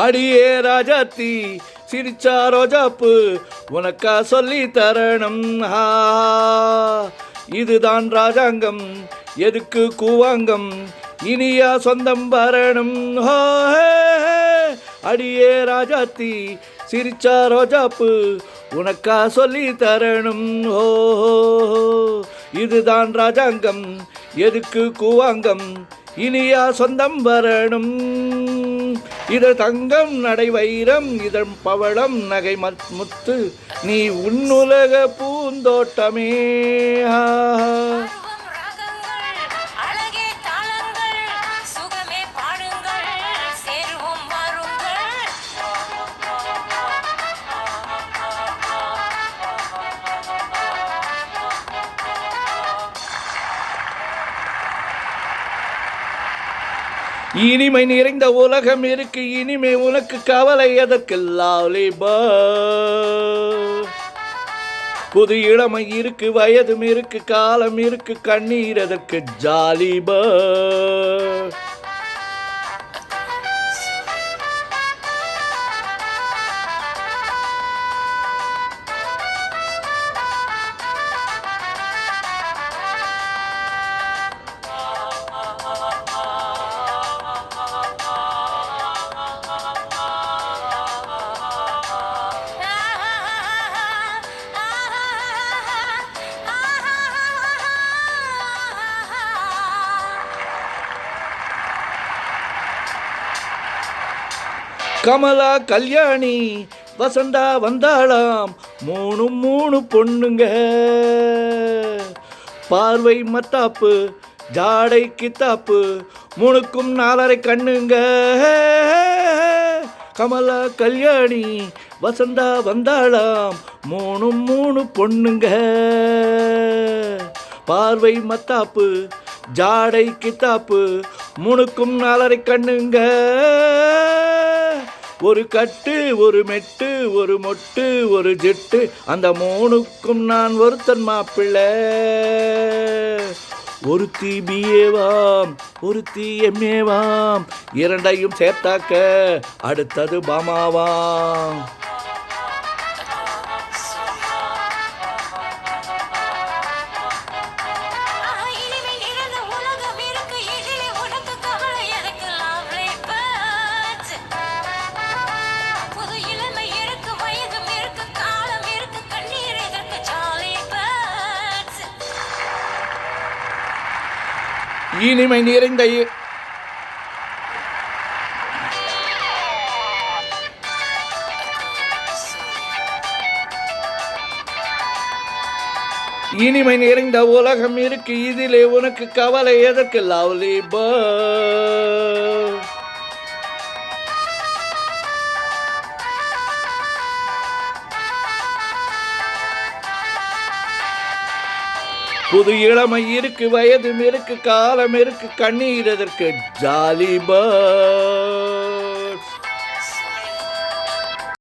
அடியே ராஜாத்தி சிரிச்சா ரோஜாப்பு உனக்கா சொல்லி தரணும். இதுதான் ராஜாங்கம், எதுக்கு கூவாங்கம், இனியா சொந்தம் வரணும். அடியே ராஜாத்தி சிரிச்சா ரோஜாப்பு உனக்கா சொல்லி தரணும். இதுதான் ராஜாங்கம், எதுக்கு கூவாங்கம், இனியா சொந்தம் வரணும். இதழ் தங்கம் நடை வைரம் இதழ் பவளம் நகை முத்து நீ உன்னுலக பூந்தோட்டமே. இனிமை நிறைந்த உலகம் இருக்கு, இனிமே உனக்கு கவலை எதற்கு லாலிபர்ட். புது இளமை இருக்கு, வயதும் இருக்கு, காலம் இருக்கு, கண்ணீர் எதற்கு ஜாலிபர்ட். கமலா கல்யாணி வசந்தா வந்தாளாம், மூணு பொண்ணுங்க, பார்வை மத்தாப்பு ஜாடை கித்தாப்பு, மூணுக்கும் 4.5 கண்ணுங்க. கமலா கல்யாணி வசந்தா வந்தாளாம், மூணு பொண்ணுங்க, பார்வை மத்தாப்பு ஜாடை கித்தாப்பு, மூணுக்கும் 4.5 கண்ணுங்க. ஒரு கட்டு ஒரு மெட்டு ஒரு மொட்டு ஒரு ஜெட்டு, அந்த மூணுக்கும் நான் ஒருத்தன் மாப்பிள்ளை. ஒருத்தி பிஏவாம் ஒருத்தி எம்ஏவாம், இரண்டையும் சேர்த்தாக்க அடுத்தது பாமாவாம். இனிமை நிறைந்த இனிமை நிறைந்த உலகம் இருக்கு, இதிலே உனக்கு கவலை எதற்கு லவ்லி பேர்ட். புது இளமை இருக்கு, வயதும் இருக்கு, காலம் இருக்கு, கண்ணீர் எதற்கு ஜாலி பேர்ட்.